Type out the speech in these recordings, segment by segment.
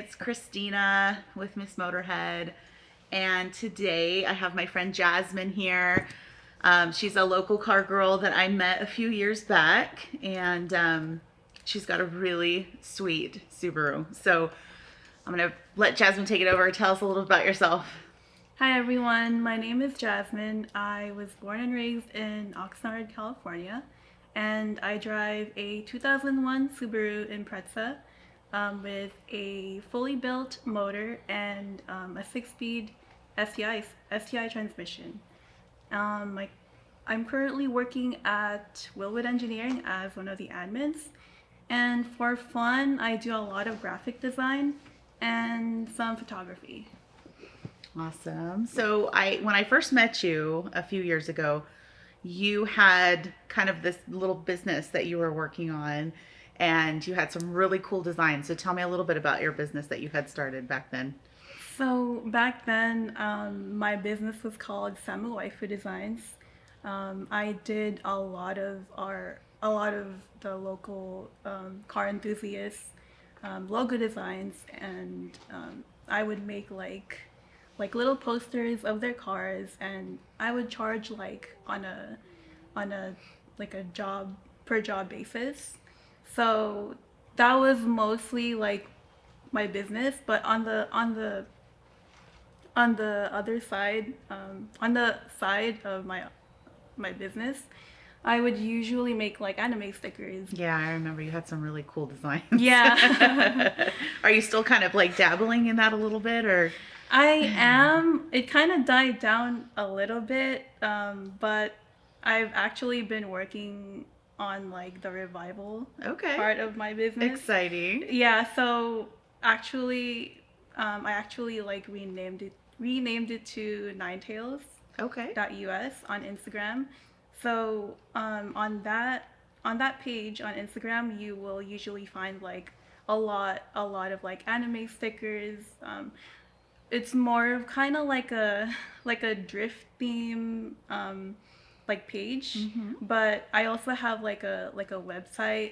It's Christina with Miss Motorhead, and today I have my friend Jhasmin here. She's a local car girl that I met a few years back, and she's got a really sweet Subaru. So I'm gonna let Jhasmin take it over. Tell us a little about yourself. Hi everyone, my name is Jhasmin. I was born and raised in Oxnard, California, and I drive a 2001 Subaru Impreza with a fully built motor and a 6-speed STI transmission. I'm currently working at Willwood Engineering as one of the admins, and for fun, I do a lot of graphic design and some photography. Awesome. So when I first met you a few years ago, you had kind of this little business that you were working on, and you had some really cool designs. So tell me a little bit about your business that you had started back then. So back then, my business was called Samu Waifu Designs. I did a lot of the local car enthusiasts logo designs, and I would make like little posters of their cars, and I would charge like on a like a job per job basis. So that was mostly like my business, but on the other side, on the side of my business, I would usually make like anime stickers. Yeah, I remember you had some really cool designs. Yeah. Are you still kind of like dabbling in that a little bit, or? I am. It kind of died down a little bit, but I've actually been working on like the revival Okay. part of my business. Exciting. Yeah, so actually, I actually like renamed it to Okay. ninetails.us on Instagram. So on that page on Instagram, you will usually find like a lot of like anime stickers. It's more of kind of like a drift theme like page, but I also have like a website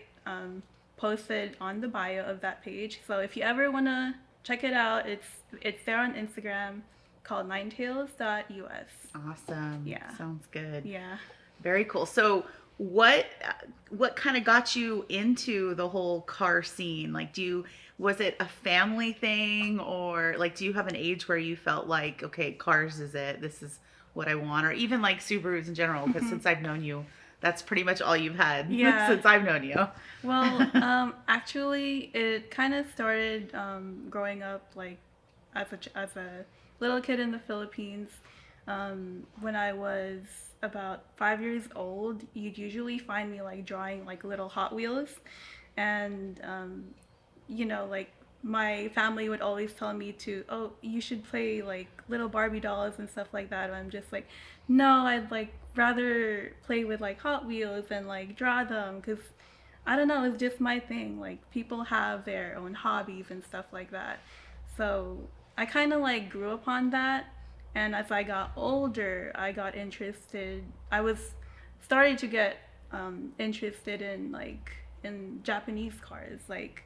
posted on the bio of that page. So if you ever want to check it out, it's there on Instagram, called ninetails.us. Awesome. Yeah. Sounds good. Yeah. Very cool. So what kind of got you into the whole car scene? Like, was it a family thing, or like do you have an age where you felt like, okay, cars is it? This is what I want, or even like Subarus in general, because since I've known you, that's pretty much all you've had Yeah. since I've known you. Well, actually, it kind of started growing up like as a little kid in the Philippines. When I was about 5 years old, you'd usually find me like drawing like little Hot Wheels, and like my family would always tell me to, oh, you should play like little Barbie dolls and stuff like that. And I'm just like, no, I'd like rather play with like Hot Wheels and like draw them, because I don't know, it's just my thing. Like people have their own hobbies and stuff like that. So I kind of like grew upon that. And as I got older, I got interested. I was started to get interested in in Japanese cars. Like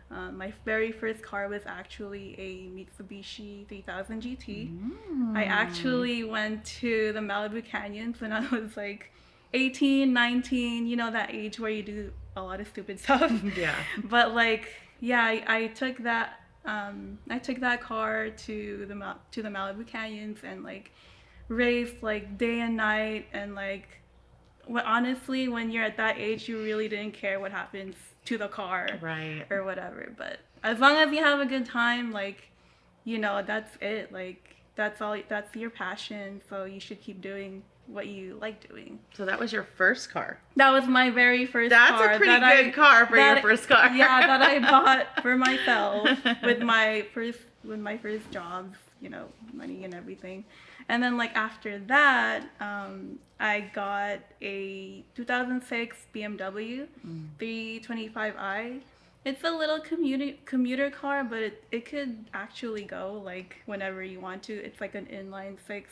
my very first car was actually a Mitsubishi 3000 GT. I actually went to the Malibu Canyons when I was like 18, 19, that age where you do a lot of stupid stuff. Yeah. But like, yeah, I took that car to the Malibu Canyons and like raced like day and night, and like honestly, when you're at that age, you really didn't care what happens to the car, Right. or whatever. But as long as you have a good time, like that's it. Like that's all. That's your passion. So you should keep doing what you like doing. So that was your first car. That was my very first That's car. a pretty good car for your first car. Yeah, that I bought for myself with my first job, money and everything. And then like after that, I got a 2006 BMW 325i. It's a little commuter car, but it could actually go like whenever you want to. It's like an inline six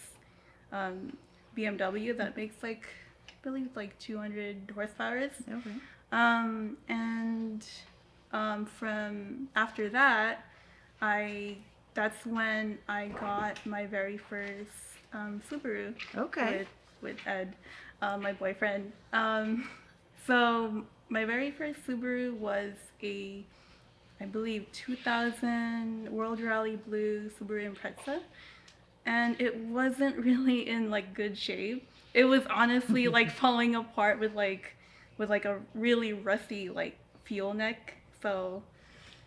BMW that makes like, I believe like 200 horsepower. Okay. And from after that, I that's when I got my very first Subaru Okay. with Ed, my boyfriend. So my very first Subaru was a, I believe, 2000 World Rally Blue Subaru Impreza, and it wasn't really in like good shape. It was honestly like falling apart with like a really rusty like fuel neck. So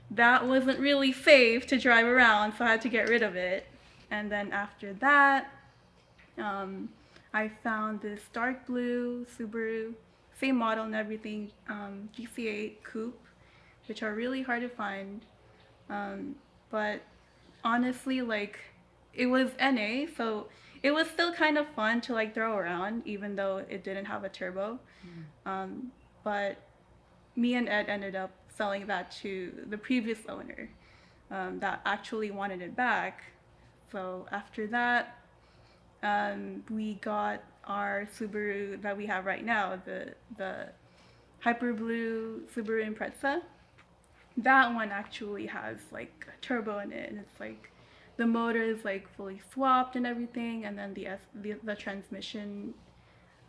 that wasn't really safe to drive around, so I had to get rid of it. And then after that, um, I found this dark blue Subaru, same model and everything, GC8 coupe, which are really hard to find. Um, but honestly, like, it was NA, so it was still kind of fun to like throw around, even though it didn't have a turbo. But me and Ed ended up selling that to the previous owner, that actually wanted it back. So after that, we got our Subaru that we have right now, the Hyper Blue Subaru Impreza. That one actually has like a turbo in it, and it's like the motor is like fully swapped and everything, and then the transmission,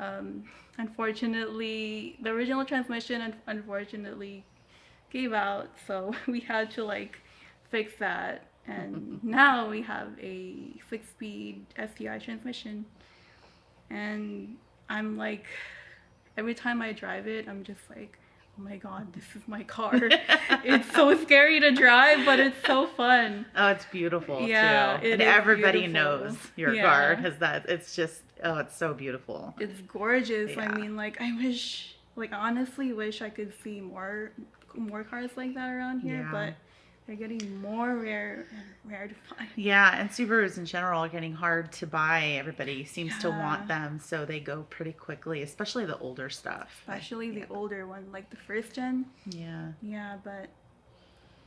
um, unfortunately, the original transmission unfortunately gave out, so we had to like fix that, and now we have a 6-speed STI transmission, and I'm like, every time I drive it, I'm just like, oh my god, this is my car. It's so scary to drive, but it's so fun. Oh, it's beautiful Yeah, too. it And is everybody beautiful. knows your Yeah. car because it's just, oh, it's so beautiful. It's gorgeous. I Yeah. mean, like, I wish, like, honestly wish I could see more cars like that around here, Yeah. but they're getting more rare and rare to find. Yeah, and Subarus in general are getting hard to buy. Everybody seems to Yeah. want them, so they go pretty quickly, especially the older stuff. Especially Yeah. the older one, like the first gen. Yeah. Yeah, but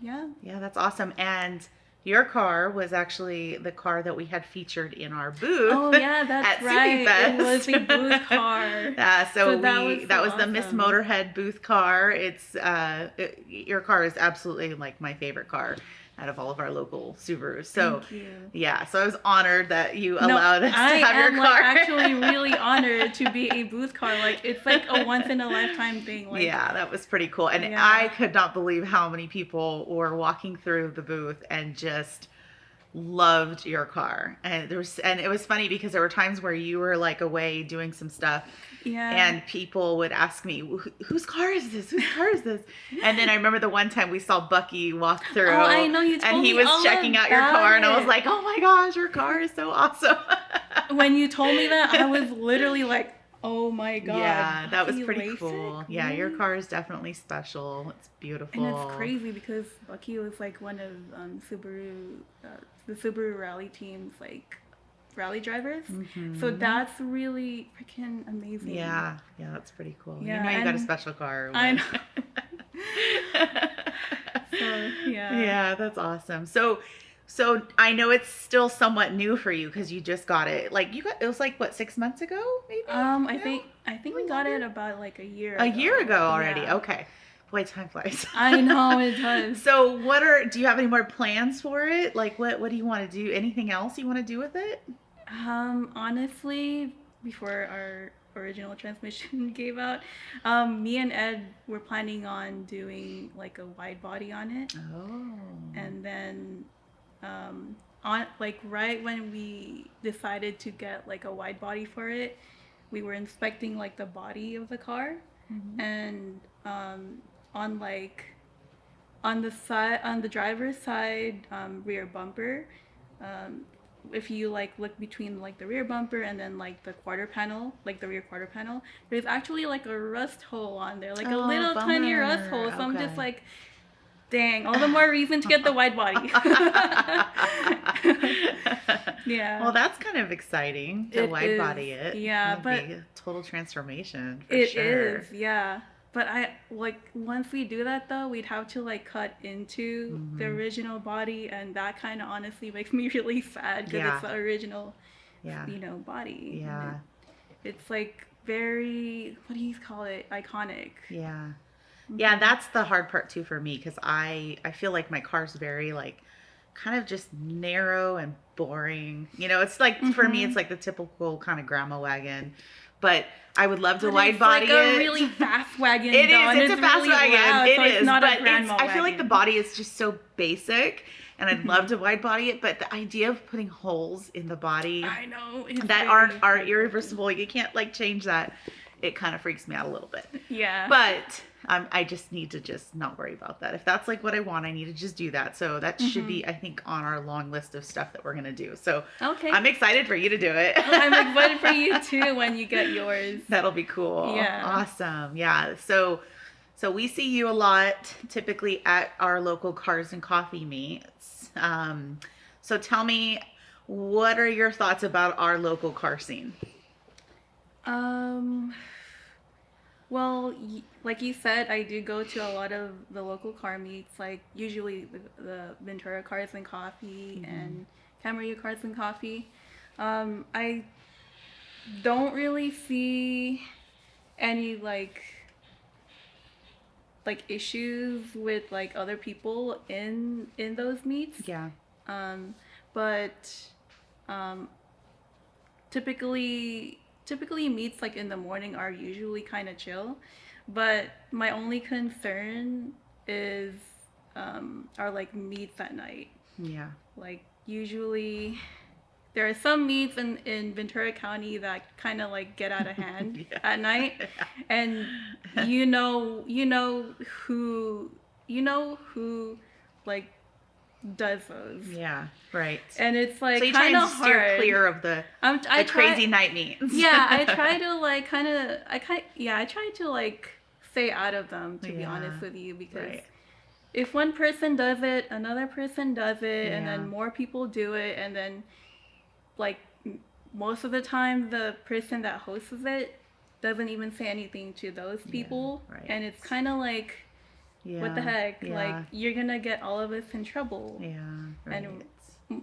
yeah. Yeah, that's awesome. And your car was actually the car that we had featured in our booth. Oh yeah, that's at right. Fest. It was a booth car. So that that was was the Miss awesome. Motorhead booth car. It's your car is absolutely like my favorite car out of all of our local Subarus. So Thank you. yeah, so I was honored that you allowed us to have I your am car. like actually really honored to be a booth car. Like it's like a once in a lifetime thing. Like, yeah, that was pretty cool. And Yeah. I could not believe how many people were walking through the booth and just loved your car. And it was funny because there were times where you were like away doing some stuff Yeah. and people would ask me, whose car is this? Whose car is this? And then I remember the one time we saw Bucky walk through. Oh, I know, you told and he me was all checking out your about car and I was it. like, oh my gosh, your car is so awesome. When you told me that, I was literally like, oh my god. Yeah, that was Bucky pretty LASIK? cool. Yeah, your Really? car is definitely special. It's beautiful. And it's crazy because Bucky was like one of the Subaru rally team's like rally drivers. So that's really freaking amazing. Mm-hmm. Yeah, that's pretty cool. Yeah, you know you got a and special car. I but- know. So yeah. Yeah, that's awesome. So I know it's still somewhat new for you because you just got it. Like it was like what, 6 months ago, maybe? I No? think we got it about like a year A year ago already. Yeah. Okay. Boy, time flies. I know it does. So do you have any more plans for it? Like what do you want to do? Anything else you want to do with it? Honestly, before our original transmission gave out, me and Ed were planning on doing like a wide body on it, Oh. and then on like right when we decided to get like a wide body for it, we were inspecting like the body of the car, and on like on the driver's side rear bumper, if you like look between like the rear bumper and then like the quarter panel, like the rear quarter panel, there's actually like a rust hole on there, like a Oh, little tiny bummer. rust hole. So I'm just Okay. like, dang, all the more reason to get the wide body. Yeah. Well, that's kind of exciting to It wide is, body it. yeah, That'd but be a total transformation for It sure. is, yeah. But I like once we do that though, we'd have to like cut into the original body, and that kind of honestly makes me really sad because Yeah. it's the original, Yeah. body. and Yeah. it's like very, what do you call it? Iconic. Yeah. Yeah, that's the hard part too for me because I feel like my car's very like kind of just narrow and boring. You know, it's like for me, it's like the typical kind of grandma wagon. But I would love to But wide it's body like a it. really fast wagon. It though, is. and It's a fast really wagon. loud, It so is. It's not But a grandma I feel like the wagon. body is just so basic, and I'd love to wide body it. But the idea of putting holes in the body I know. It's that very are frustrating. irreversible, you can't like change that. It kind of freaks me out a little bit. Yeah. But I just need to just not worry about that. If that's like what I want, I need to just do that. So that should be, I think, on our long list of stuff that we're going to do. So Okay. I'm excited for you to do it. I'm excited for you too when you get yours. That'll be cool. Yeah. Awesome. Yeah. So we see you a lot typically at our local Cars and Coffee meets. So tell me, what are your thoughts about our local car scene? Well, like you said, I do go to a lot of the local car meets, like usually the Ventura Cars and Coffee and Camarillo Cars and Coffee. I don't really see any like issues with like other people in those meets. Yeah. But typically meets like in the morning are usually kind of chill, but my only concern is are like meets at night. Yeah. Like usually there are some meets in Ventura County that kind of like get out of hand at night, and you know who like does those. Yeah, right. And it's like So you try kind and of steer hard. clear of the crazy night meets. Yeah, I try to like I try to like stay out of them, to be honest with you, because if one person does it, another person does it, and then more people do it, and then like most of the time the person that hosts it doesn't even say anything to those people, and it's kind of like, what the heck? Like, you're gonna get all of us in trouble. Yeah, right. And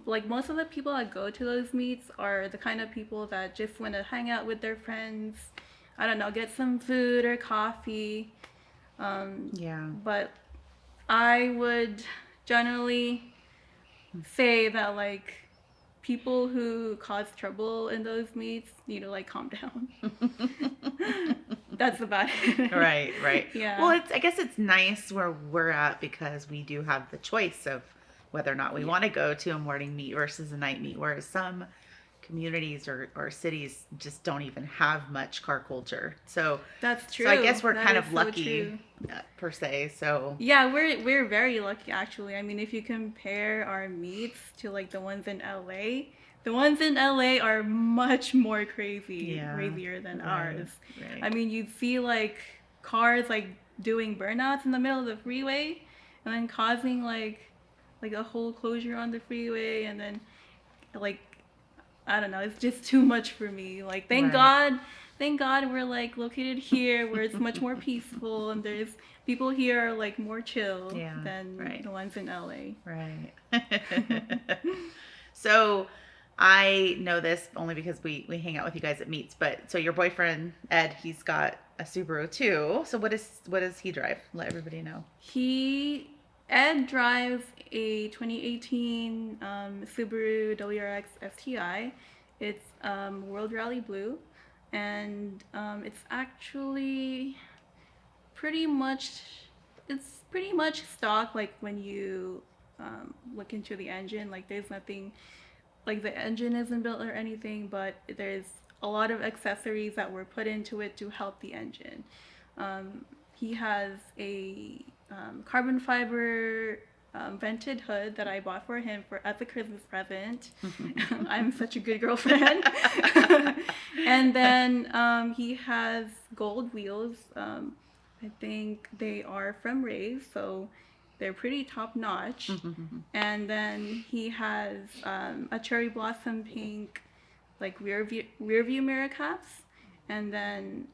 like most of the people that go to those meets are the kind of people that just want to hang out with their friends. I don't know, get some food or coffee. But I would generally say that like people who cause trouble in those meets need to like calm down. That's about it. Right. Yeah. Well, I guess it's nice where we're at because we do have the choice of whether or not we want to go to a morning meet versus a night meet, whereas some communities or cities just don't even have much car culture. So that's true. So I guess we're that kind of so lucky true. Per se. So yeah, we're very lucky actually. I mean, if you compare our meets to like the ones in LA, the ones in LA are much more crazier than ours. Right. I mean, you'd see like cars like doing burnouts in the middle of the freeway, and then causing like a whole closure on the freeway, and then like I don't know, it's just too much for me. Like thank God we're like located here where it's much more peaceful, and there's people here are like more chill than the ones in LA. Right. So I know this only because we hang out with you guys at meets, but so your boyfriend Ed, he's got a Subaru too. So what does he drive? Let everybody know. Ed drives a 2018 Subaru WRX STI. It's World Rally Blue, and it's actually pretty much stock. Like when you look into the engine, like there's nothing, like the engine isn't built or anything, but there's a lot of accessories that were put into it to help the engine. He has a carbon fiber vented hood that I bought for him as a Christmas present. I'm such a good girlfriend. And then he has gold wheels. I think they are from Ray's, so they're pretty top notch. And then he has a cherry blossom pink like rear view mirror caps, and then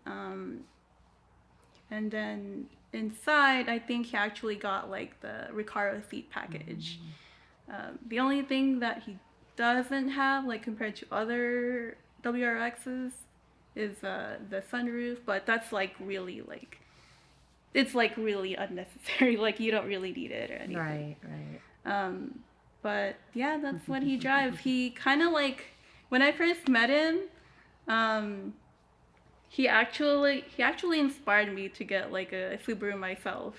inside, I think he actually got like the Recaro seat package. The only thing that he doesn't have, like compared to other WRXs, is the sunroof, but that's like really like, it's like really unnecessary. Like you don't really need it or anything. Right. But yeah, that's what he drives. He kind of like, when I first met him, he actually inspired me to get like a Subaru myself.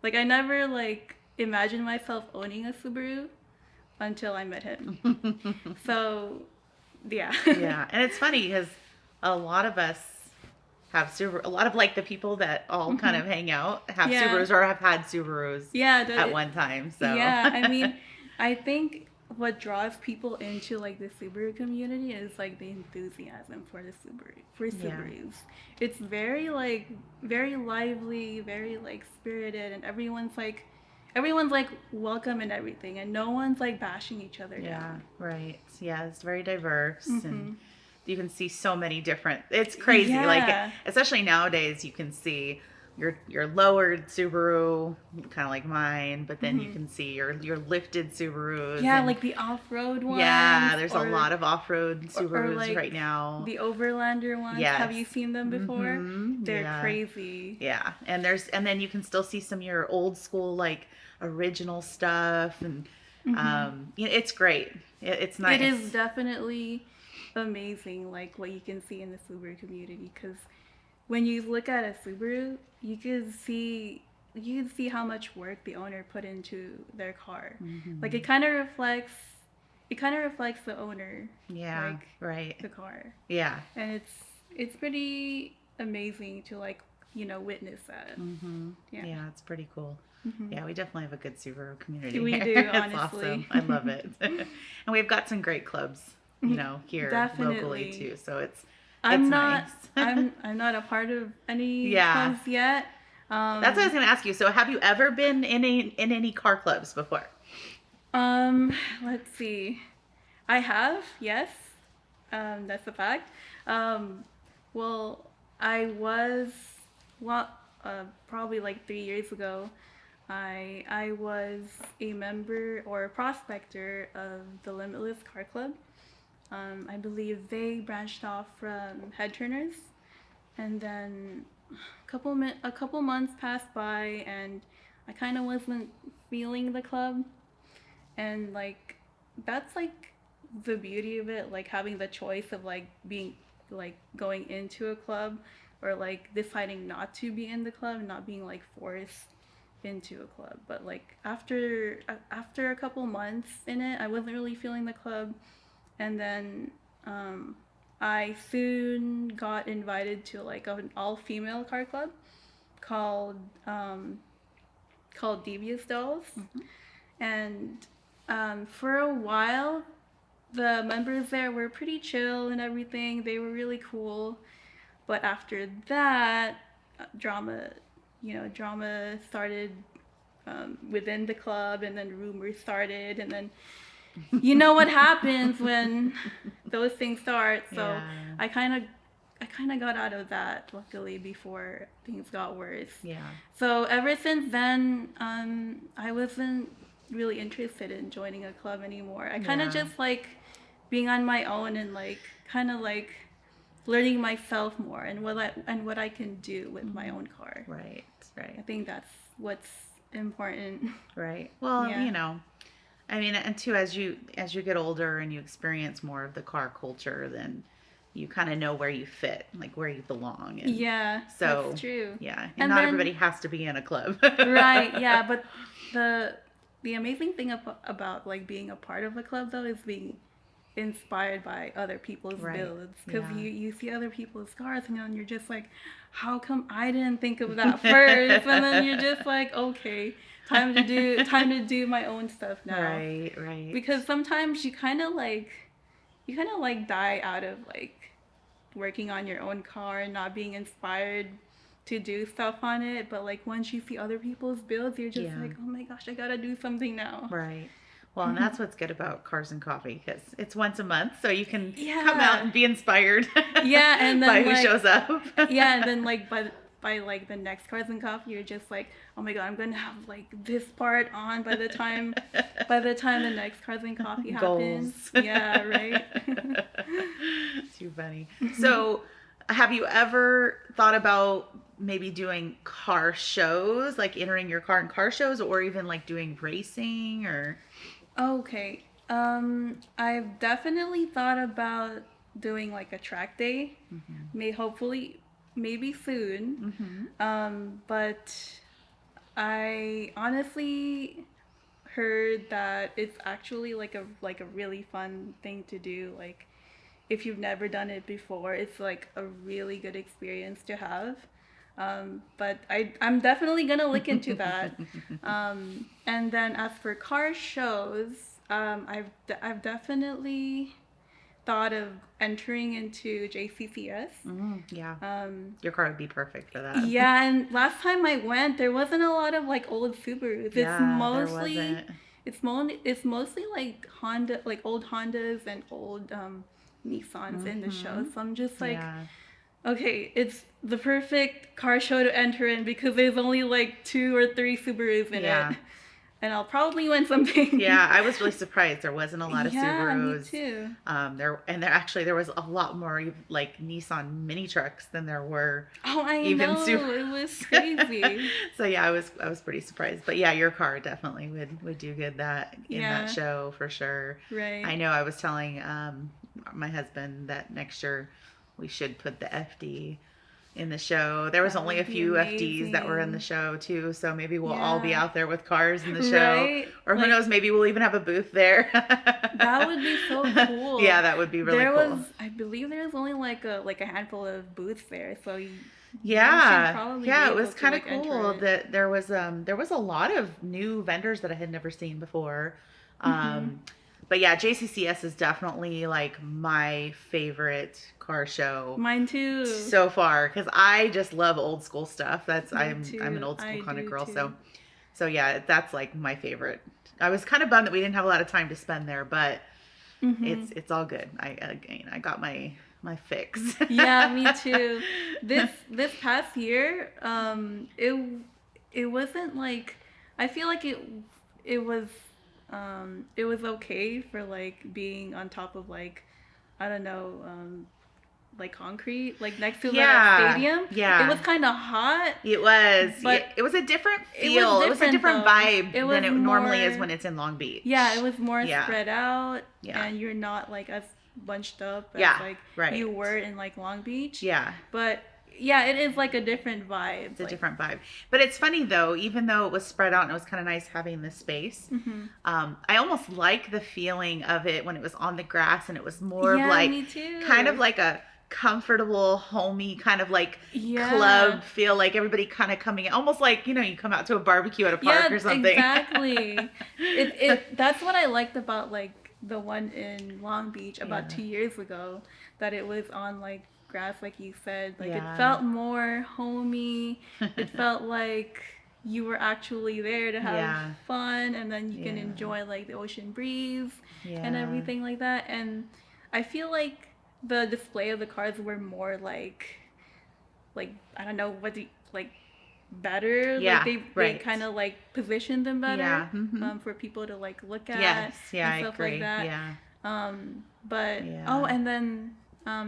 Like I never like imagined myself owning a Subaru until I met him. So yeah. Yeah, and it's funny because a lot of us have Subaru. A lot of like the people that all kind of hang out have Yeah. Subarus or have had Subarus Yeah, at one time. So yeah, I mean, I think what draws people into like the Subaru community is like the enthusiasm for the Subarus. It's very lively, very like spirited, and everyone's like welcome and everything, and no one's like bashing each other yeah, down. right. Yeah, it's very diverse Mm-hmm. and you can see so many different. It's crazy. Like Yeah. especially nowadays, you can see your lowered Subaru, kind of like mine, but then you can see your lifted Subarus. Yeah, and like the off-road ones. yeah, there's a or- lot of off-road or Subarus like right now. the Overlander ones. Yes. Have you seen them before? They're Yeah. crazy. Yeah, and then you can still see some of your old school like original stuff, and it's great. It's nice. It is definitely amazing, like what you can see in the Subaru community. Because when you look at a Subaru, you can see how much work the owner put into their car. Like it kind of reflects the owner. Yeah, like right. the car, Yeah. and it's pretty amazing to like witness that. Yeah, it's pretty cool. Yeah, we definitely have a good Subaru community. We do, It's honestly. awesome. I love it. And we've got some great clubs, here locally Definitely. too. So it's I'm not. nice. I'm not a part of any Yeah. clubs yet. That's what I was going to ask you. So have you ever been in any car clubs before? Let's see. I have, yes. That's a fact. Well, I was, probably like 3 years ago, I was a member or a prospector of the Limitless Car Club. I believe they branched off from Head Turners, and then a couple months passed by, and I kind of wasn't feeling the club, and like that's like the beauty of it, like having the choice of like being like going into a club or like deciding not to be in the club, not being like forced into a club. But like after a couple months in it, I wasn't really feeling the club, and then I soon got invited to like an all-female car club called Devious Dolls. And for a while, the members there were pretty chill and everything. They were really cool. But after that, drama started within the club, and then rumors started, and then you know what happens when those things start. So Yeah. I kind of got out of that, luckily, before things got worse. Yeah. So ever since then, I wasn't really interested in joining a club anymore. I kind of Yeah. just like being on my own and like kind of like learning myself more and what I can do with my own car. Right. I Right. think that's what's important. Right. Well, Yeah. I mean, and too, as you get older and you experience more of the car culture, then you kind of know where you fit, like where you belong. And Yeah, so, that's true. yeah, and, And not then- everybody has to be in a club. Right, yeah, but the amazing thing about like being a part of a club though is being inspired by other people's Right, builds, because yeah. you see other people's cars and then you're just like, how come I didn't think of that first? And then you're just like, okay, time to do my own stuff now. Right. Right. Because sometimes you kind of like die out of like working on your own car and not being inspired to do stuff on it. But like once you see other people's builds, you're just Yeah. like, oh my gosh, I gotta do something now. Right. Well, and that's what's good about Cars and Coffee, because it's once a month, so you can Yeah. come out and be inspired. Yeah, and then by who like, shows up. yeah, and then like by like the next Cars and Coffee, you're just like, oh my god, I'm gonna have like this part on by the time the next Cars and Coffee happens. Goals. Yeah, right. Too funny. So, have you ever thought about maybe doing car shows, like entering your car in car shows, or even like doing racing or? Okay. I've definitely thought about doing like a track day. May hopefully maybe soon. But I honestly heard that it's actually like a really fun thing to do. Like if you've never done it before, it's like a really good experience to have. But I'm definitely gonna look into that. And then as for car shows, I've definitely thought of entering into JCCS. Yeah. Um, Your car would be perfect for that. yeah, and last time I went, there wasn't a lot of like old Subarus. Yeah, there wasn't. It's mostly like Honda, like old Hondas and old Nissans in the show. So I'm just like, Yeah. okay, it's the perfect car show to enter in because there's only like 2 or 3 Subarus in Yeah. it, and I'll probably win something. Yeah, I was really surprised there wasn't a lot of Yeah, me Subarus. too. There was a lot more like Nissan mini trucks than there were Oh, I even know, Subaru. it was crazy. So yeah, I was pretty surprised. But yeah, your car definitely would do good in Yeah. that show for sure. Right. I know I was telling my husband that next year we should put the FD in the show. There was That only a would be few FDs that were in the amazing. show too, so maybe we'll all be Yeah. out there with cars in the show. Right? Or who Like, knows, maybe we'll even have a booth there. that would be so cool. Yeah, that would be really There cool. was, I believe there was only like a handful of booths there, so you should Yeah, probably yeah, be it able was to kind of like enter cool it. that there was a lot of new vendors that I had never seen before. Um, but yeah, JCCS is definitely like my favorite car show Mine too. so far because I just love old school stuff. I'm too. an old school I kind of do girl, too. so yeah, that's like my favorite. I was kind of bummed that we didn't have a lot of time to spend there, but it's all good. I got my fix. Yeah, me too. This past year, it wasn't like, I feel like it was it was okay for like being on top of like, I don't know, like concrete, like next to Yeah, the stadium. yeah. It was kind of hot, It was, but it was a different it feel. was It was a different different though. vibe It than was it normally is more, when it's in Long Beach. yeah, it was more Yeah. spread out, Yeah. and you're not like as bunched up as Yeah, like right. you were in like Long Beach. Yeah, But yeah, it is like a different vibe. it's a like, different vibe. But it's funny though, even though it was spread out and it was kind of nice having this space, I almost like the feeling of it when it was on the grass and it was more of Yeah, like, me too. kind of like a comfortable, homey kind of like Yeah. club feel, like everybody kind of coming, almost like, you come out to a barbecue at a park or something. Exactly. That's what I liked about like the one in Long Beach about Yeah. 2 years ago, that it was on like grass, like you said. Like Yeah. it felt more homey. It felt like you were actually there to have Yeah. fun, and then you can Yeah. enjoy like the ocean breeze and Yeah. everything like that. And I feel like the display of the cars were more like I don't know what like better. Yeah, Like they right. kind of like positioned them better, Yeah, mhm. for people to like look at, Yes, yeah, and I stuff agree. like that. Yeah. But Yeah. oh, and then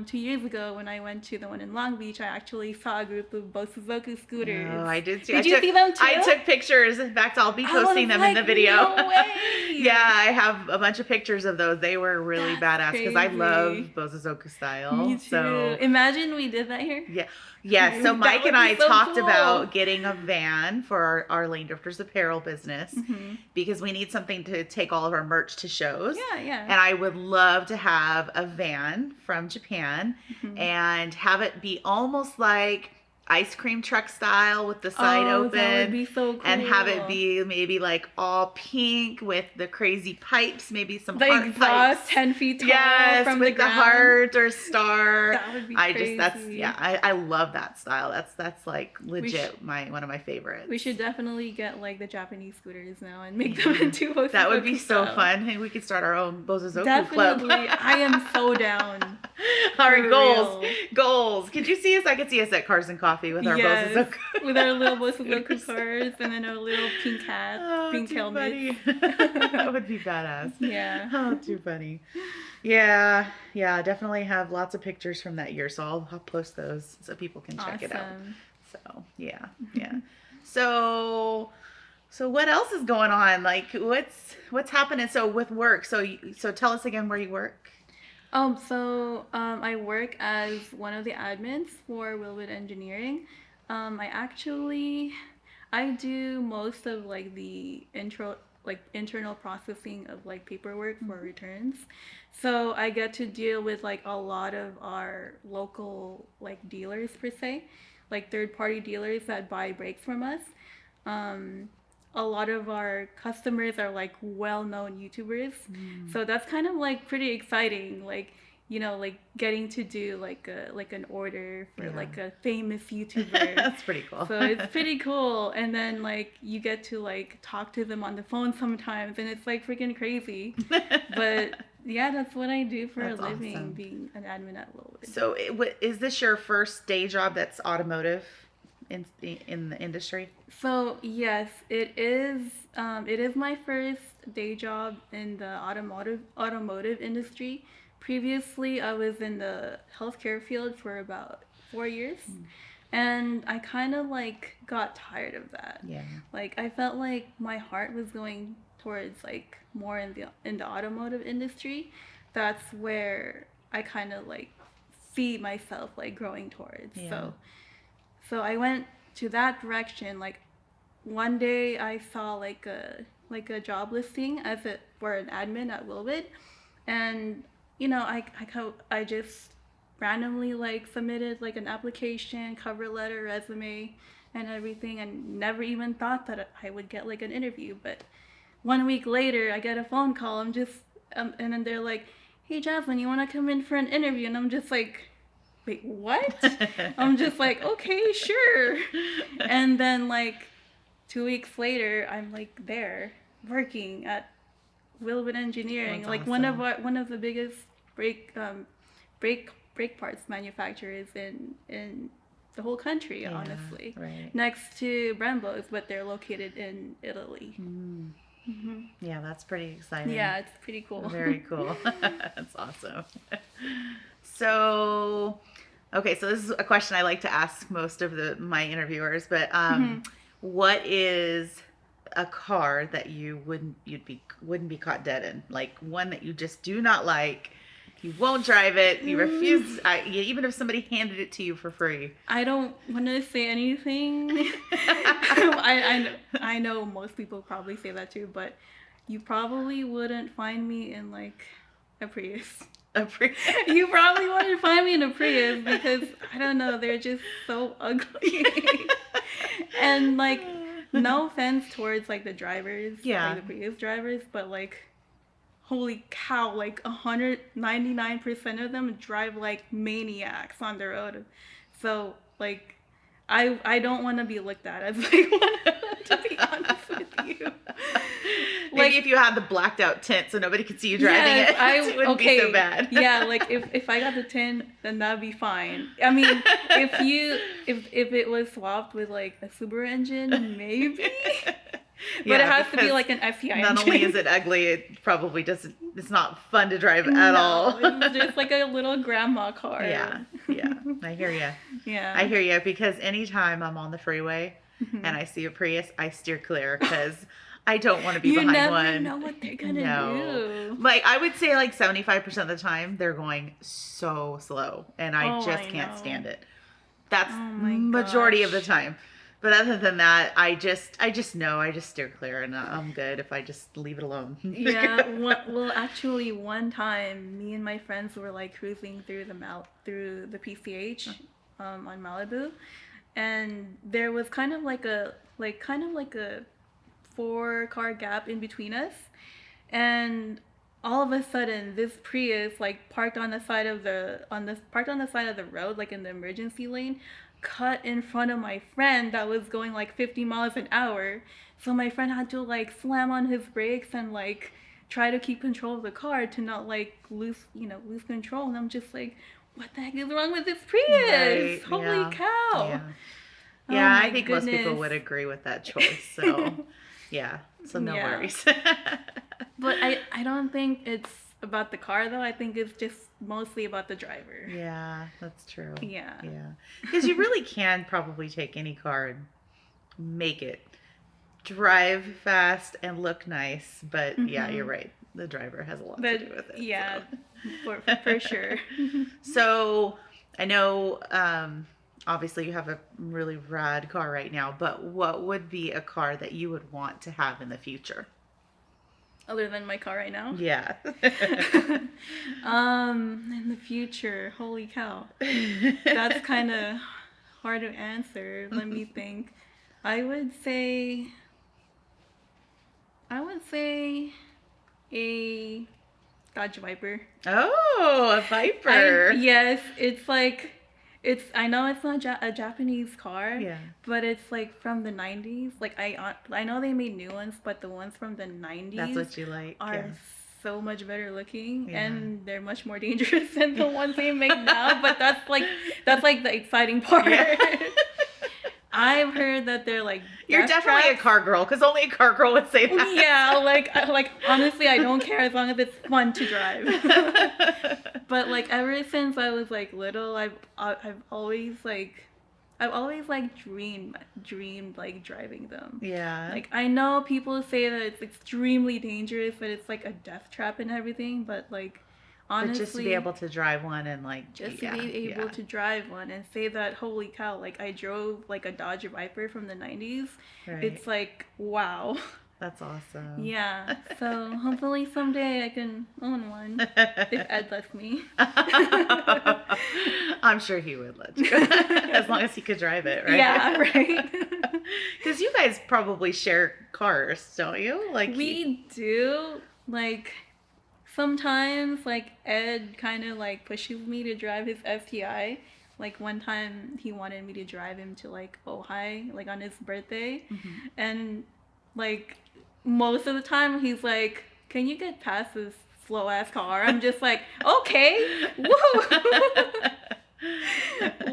2 years ago when I went to the one in Long Beach, I actually saw a group of Bosuzoku scooters. Oh, I did too. Did you see them too? I took pictures. In fact, I'll be I was posting them in the like, video. no way. Yeah, I have a bunch of pictures of those. They were really That's badass because I crazy. love Bosuzoku style. Me too. So Imagine we did that here. yeah. Yeah, so That Mike would and be I so talked cool. about getting a van for our Lane Drifters apparel business Mm-hmm. because we need something to take all of our merch to shows. Yeah, yeah. And I would love to have a van from Japan Mm-hmm. and have it be almost like ice cream truck style with the side open. That would be so cool. And have it be maybe like all pink with the crazy pipes, maybe some the heart exhaust pipes. 10 feet tall Yes, from with the ground. heart or star. That would be crazy. I love that style. That's like legit sh- one of my favorites. We should definitely get like the Japanese scooters now and make them into Bosuzoku That would be so style. fun. And we could start our own Bosuzoku Definitely. club. I am so down. All right, For goals. real. Goals. Could you see us? I could see us at Cars and Coffee with our Yes, Bosuzoku. with our little Bosuzoku cars and then our little pink hats, Oh, pink too helmets. funny. That would be badass. Yeah. Oh, too funny. Yeah, definitely have lots of pictures from that year, so I'll post those so people can check it out. Awesome. So, yeah. So, So what else is going on? Like what's happening? So with work, so tell us again where you work. I work as one of the admins for Willwood Engineering. I actually I do most of like the internal processing of like paperwork for returns. So I get to deal with like a lot of our local like dealers per se, like third party dealers that buy brakes from us. Um, a lot of our customers are like well-known YouTubers. So that's kind of like pretty exciting. Like, like getting to do like an order for Yeah. like a famous YouTuber. That's pretty cool. So it's pretty cool. And then like you get to like talk to them on the phone sometimes and it's like freaking crazy. But yeah, that's what I do for That's a living, awesome. being an admin at Willwood. So is this your first day job that's automotive in the industry? So yes, it is. It is my first day job in the automotive industry. Previously, I was in the healthcare field for about 4 years, and I kind of like got tired of that. Yeah. Like I felt like my heart was going towards like more in the automotive industry. That's where I kind of like see myself like growing towards. Yeah. So I went to that direction. Like one day I saw like a job listing for an admin at Willwood, and I just randomly like submitted like an application, cover letter, resume, and everything, and never even thought that I would get like an interview. But 1 week later, I get a phone call. And then they're like, "Hey, Jhasmin, you want to come in for an interview?" And I'm just like, wait, what? I'm just like, okay, sure. And then like 2 weeks later, I'm like there working at Willwood Engineering, That's like awesome. one of the biggest brake parts manufacturers in the whole country, Yeah, honestly. right. Next to Brembo's, but they're located in Italy. Yeah, that's pretty exciting. Yeah, it's pretty cool. Very cool. That's awesome. So, okay, so this is a question I like to ask most of my interviewers, but what is a car that wouldn't be caught dead in? Like one that you just do not like, you won't drive it, you refuse, even if somebody handed it to you for free. I don't want to say anything. I know most people probably say that too, but you probably wouldn't find me in like a Prius. A Prius? You probably wouldn't find me in a Prius because I don't know, they're just so ugly. And like, no offense towards like the drivers, Yeah. like the Prius drivers, but like, holy cow, like 199% of them drive like maniacs on the road. So like, I don't want to be looked at as like one of them, to be honest with you. Maybe if you had the blacked out tint so nobody could see you driving it wouldn't be so bad. Yeah, like if I got the tint, then that'd be fine. I mean, if it was swapped with like a Subaru engine, maybe. But it has to be like an FCI engine. Not only is it ugly, it probably doesn't. It's not fun to drive at all. It's just like a little grandma car. Yeah, I hear you. Yeah. I hear you because anytime I'm on the freeway and I see a Prius, I steer clear because I don't want to be behind one. You never know what they're gonna do. Like I would say, like 75% of the time, they're going so slow, and I just can't stand it. That's majority of the time. But other than that, I just know, I just steer clear, and I'm good if I just leave it alone. Yeah, well, actually, one time, me and my friends were like cruising through the PCH, on Malibu, and there was kind of like a 4-car gap in between us, and all of a sudden, this Prius like parked on the side of the road, like in the emergency lane, cut in front of my friend that was going like 50 miles an hour. So my friend had to like slam on his brakes and like try to keep control of the car to not like lose control. And I'm just like, what the heck is wrong with this Prius? Right, Holy cow. Yeah, I think most people would agree with that choice. So yeah, so no worries. But I don't think it's about the car though. I think it's just mostly about the driver. Yeah, that's true. Yeah. Because you really can probably take any car and make it drive fast and look nice, but yeah, you're Mm-hmm. right. The driver has a lot to But do with it. yeah, So, for sure. so I know obviously you have a really rad car right now, but what would be a car that you would want to have in the future? Other than my car right now. Yeah. In the future, holy cow. That's kind of hard to answer. Let me think. I would say I would say a Dodge Viper. Oh, a I Viper. yes, it's like I know it's not a Japanese car, Yeah. but it's like from the 90s. Like I know they made new ones, but the ones from the That's 90s what you like. are Yeah. so much better looking, Yeah. and they're much more dangerous than the ones they make now, but that's like the exciting part. Yeah. I've heard that they're like You're death definitely a traps. car girl because only a car girl would say that. Yeah, like honestly, I don't care as long as it's fun to drive. But like ever since I was like little, I've always like dreamed like driving them. Yeah. Like I know people say that it's extremely dangerous, that it's like a death trap and everything, but like But honestly, just to be able to drive one and like, just to yeah, be able yeah. to drive one and say that holy cow, like I drove like a Dodge Viper from the 90s, Right. it's like wow. That's awesome. Yeah, so hopefully someday I can own one if Ed lets me. I'm sure he would let you, as long as he could drive it, right? Yeah, right. Because you guys probably share cars, don't you? Like We do like sometimes like Ed kind of like pushes me to drive his STI. Like one time he wanted me to drive him to like Ojai like on his birthday, and like most of the time he's like, "Can you get past this slow ass car?" I'm just like, "Okay, woo."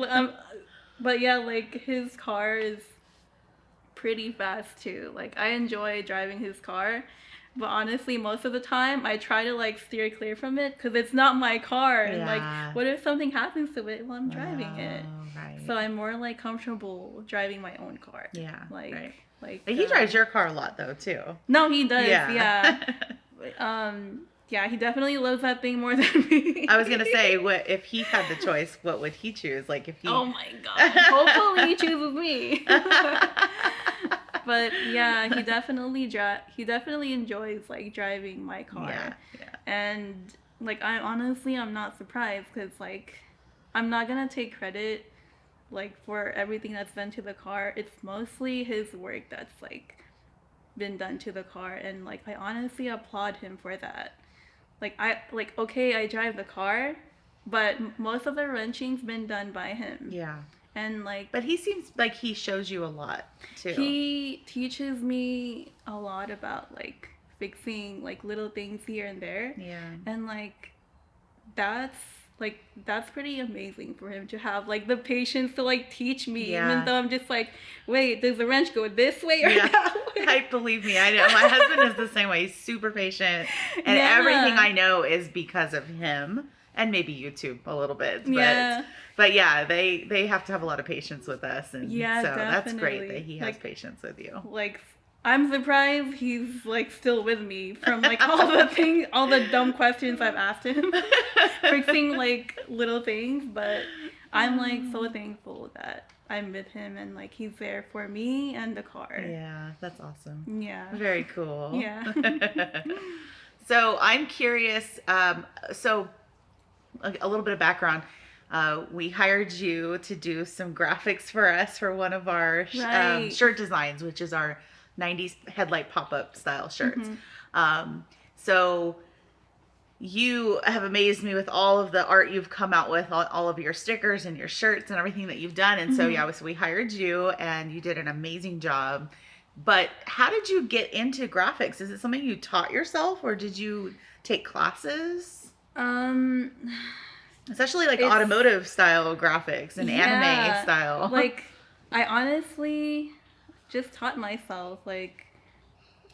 um, but yeah, like his car is pretty fast too. Like I enjoy driving his car, but honestly, most of the time I try to like steer clear from it because it's not my car. And like, Yeah. what if something happens to it while I'm driving it? Oh, right. So I'm more like comfortable driving my own car. Yeah, Like, right. like But he drives your car a lot though too. No, he does. Yeah. Yeah. Yeah, he definitely loves that thing more than me. I was gonna say, what if he had the choice? What would he choose? Like if he? Oh my god! Hopefully he chooses me. But yeah, he definitely enjoys like driving my car. Yeah, yeah. And like I'm not surprised because like I'm not gonna take credit like for everything that's done to the car. It's mostly his work that's like been done to the car, and like I honestly applaud him for that. Okay, I drive the car, but most of the wrenching's been done by him. Yeah. And like, But he seems like he shows you a lot too. he teaches me a lot about like fixing like little things here and there. Yeah. And that's that's pretty amazing for him to have like the patience to like teach me, Yeah. even though I'm just like, wait, does the wrench go this way or Yeah. that way? I believe me. I know my husband is the same way. He's super patient, and Yeah. everything I know is because of him, and maybe YouTube a little bit. But, Yeah. But yeah, they have to have a lot of patience with us, and Yeah, so that's great definitely. that he has Like, patience with you. Like I'm surprised he's like still with me from like all the dumb questions I've asked him, fixing like little things. But I'm like so thankful that I'm with him and like he's there for me and the car. Yeah, that's awesome. Yeah. Very cool. Yeah. So I'm curious. So a little bit of background. We hired you to do some graphics for us for one of our Right. shirt designs, which is our 90s headlight pop-up style shirts. Mm-hmm. So you have amazed me with all of the art you've come out with, all of your stickers and your shirts and everything that you've done. And so, yeah, so we hired you and you did an amazing job. But how did you get into graphics? Is it something you taught yourself or did you take classes? Especially like automotive style graphics and anime style. Like I honestly just taught myself like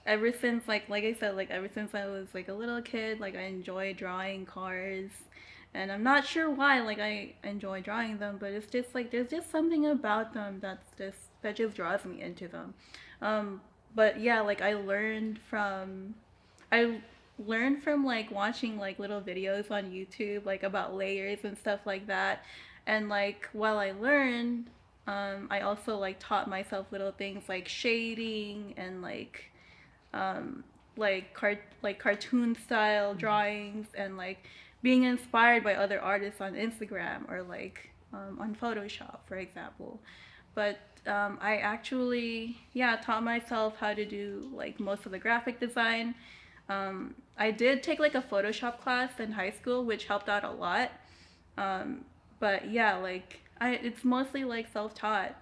ever since like I said, like ever since I was like a little kid, like I enjoy drawing cars, and I'm not sure why like I enjoy drawing them, but it's just like there's just something about them that just draws me into them. but yeah, like I learned from like watching like little videos on YouTube like about layers and stuff like that. And like while I learned, I also like taught myself little things like shading and um like cartoon style drawings and like being inspired by other artists on Instagram or like on Photoshop, for example. But I actually, yeah, taught myself how to do like most of the graphic design. I did take like a Photoshop class in high school, which helped out a lot. Um, but yeah, like it's mostly like self-taught.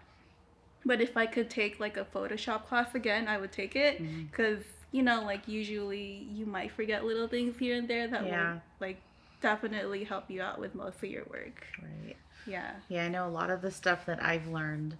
But if I could take like a Photoshop class again, I would take it Mm-hmm. because like usually you might forget little things here and there that will Yeah. like definitely help you out with most of your work. Right. Yeah. Yeah, I know a lot of the stuff that I've learned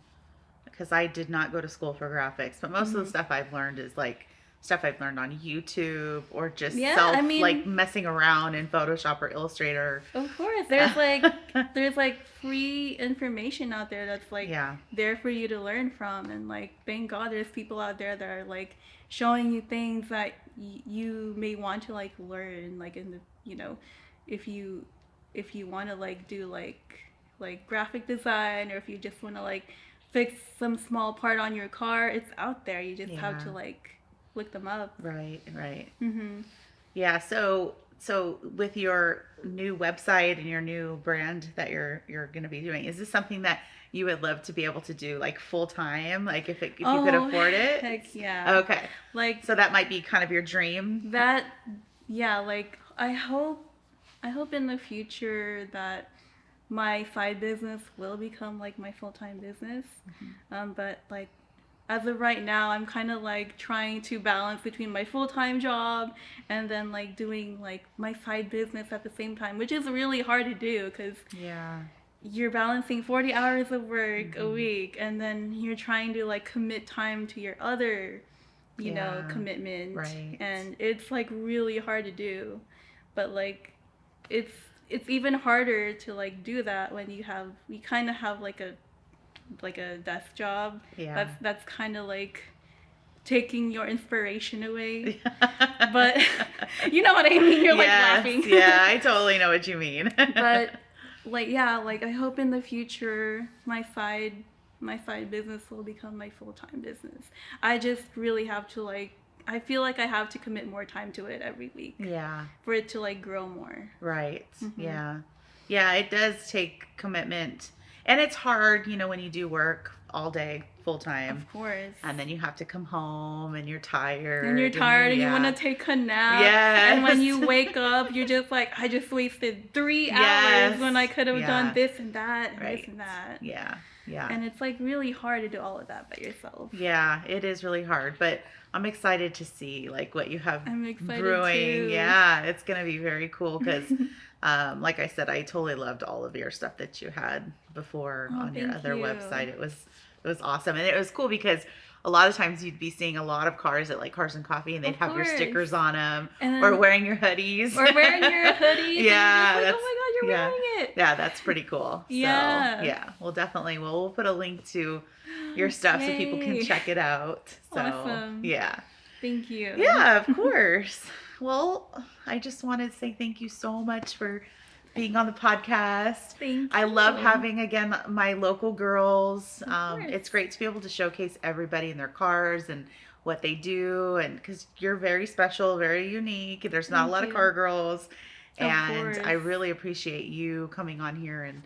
because I did not go to school for graphics, but most of the Mm-hmm. stuff I've learned is like stuff I've learned on YouTube or just Yeah, self I like mean, messing around in Photoshop or Illustrator. of course, there's like free information out there that's like Yeah. there for you to learn from, and like thank God there's people out there that are like showing you things that you may want to like learn, like in the if you want to like do like graphic design, or if you just want to like fix some small part on your car, it's out there. You just have Yeah. to like look them up. Right, right. Mhm. Yeah, so with your new website and your new brand that you're going to be doing, is this something that you would love to be able to do like full time, like if you could Oh, afford it? heck yeah. Okay. Like So that might be kind of your dream. that, yeah, like I hope in the future that my side business will become like my full-time business. But like as of right now, I'm kind of like trying to balance between my full-time job and then like doing like my side business at the same time, which is really hard to do because Yeah. you're balancing 40 hours of work a Hmm. week, and then you're trying to like commit time to your other Yeah. commitment, Right. and it's like really hard to do. But like it's it's even harder to like do that when you kind of have like a desk job Yeah. that's kind of like taking your inspiration away. But you know what I mean, you're like Yes, laughing. yeah, I totally know what you mean. But like yeah, like I hope in the future my side business will become my full-time business. I just really have to like I feel like I have to commit more time to it every week Yeah. for it to like grow more. Right. Mhm. Yeah. Yeah, it does take commitment. And it's hard, when you do work all day, full time, Of course. and then you have to come home and you're And you're tired tired and you want to yeah. take a nap. And when you Yes. wake up, you're just like, I just wasted 3 hours Yes. when I could have done Yeah. this and that and this Right. and that. Yeah. Yeah. And it's like really hard to do all of that by yourself. Yeah, it is really hard, but I'm excited to see like what you have I'm excited brewing. too. Yeah, it's gonna be very cool because, like I said, I totally loved all of your stuff that you had before Oh, on your thank other you. website. It was awesome, and it was cool because a lot of times you'd be seeing a lot of cars at like Cars and Coffee, and they'd Of have your course. stickers on them, And or then wearing your hoodies, or wearing your hoodies. Yeah, And you're just like, that's oh my God, you're yeah. wearing it. Yeah, that's pretty cool. Yeah. So, yeah, we'll definitely we'll put a link to your stuff so people can Yay. check it out. So, Awesome. yeah. Thank you. Yeah, of course. Well, I just wanted to say thank you so much for being on the podcast. Thank I love you. having, again, my local girls. course. It's great to be able to showcase everybody in their cars and what they do, and because you're very special, very unique. There's not a Thank lot of you. car girls, Of and I course. really appreciate you coming on here and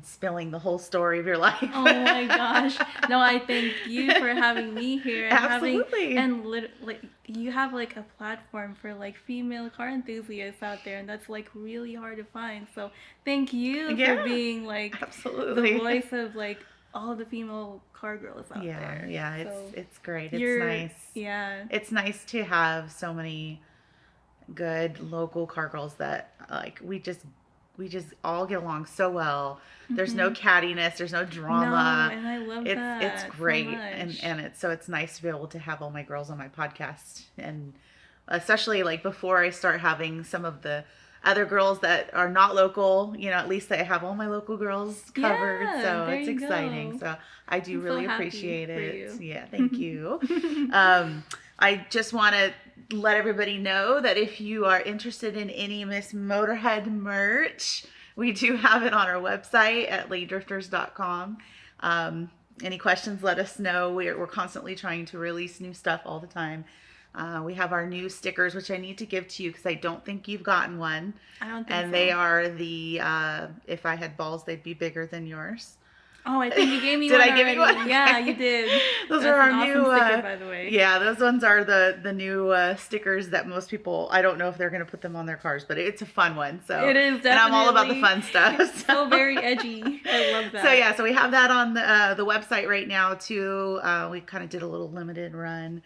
spilling the whole story of your life. Oh my gosh. No, I thank you for having me here and Absolutely. like you have like a platform for like female car enthusiasts out there, and that's like really hard to find. So thank you Yeah. for being like Absolutely. the voice of like all the female car girls out Yeah, there. yeah, So it's great. It's you're nice. yeah. It's nice to have so many good local car girls that like we just all get along so well. There's no cattiness, there's no drama. No, and I love it's that it's so great, much. and it's nice to be able to have all my girls on my podcast, and especially like before I start having some of the other girls that are not local, you know, at least I have all my local girls covered. Yeah, So there it's you exciting. go. So I do I'm so really happy appreciate for it. you. Yeah, thank you. I just want to let everybody know that if you are interested in any Miss Motorhead merch, we do have it on our website at ladydrifters.com. Any questions, let us know. We're constantly trying to release new stuff all the time. We have our new stickers, which I need to give to you because I don't think you've gotten one. I don't think And so. they are the, if I had balls, they'd be bigger than yours. Oh, I think you gave me Did one I give already. you one? Yeah, you did. Those That's are our an new awesome sticker, by the way. Yeah, those ones are the new stickers that most people, I don't know if they're going to put them on their cars, but it's a fun one. So It is definitely. And I'm all about the fun stuff. It's so very edgy. I love that. So yeah, so we have that on the website right now too. We kind of did a little limited run.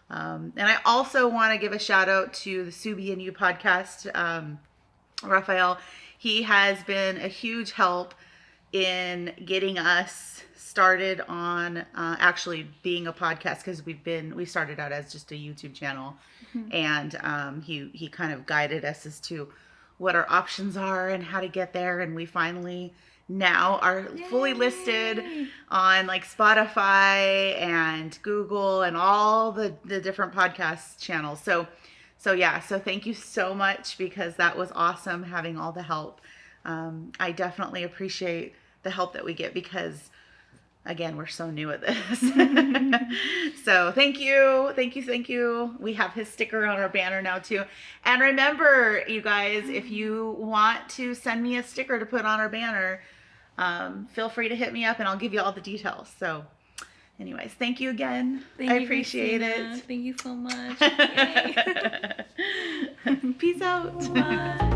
And I also want to give a shout out to the Subi and You podcast. Raphael, he has been a huge help in getting us started on actually being a podcast, because we started out as just a YouTube channel. And he kind of guided us as to what our options are and how to get there, and we finally now are fully listed on like Spotify and Google and all the different podcast channels. So thank you so much, because that was awesome having all the help. I definitely appreciate the help that we get, because again, we're so new at this. So thank you. We have his sticker on our banner now too. And remember, you guys, if you want to send me a sticker to put on our banner, feel free to hit me up and I'll give you all the details. So anyways, thank you again. I appreciate it. Thank you so much. Peace out. Bye.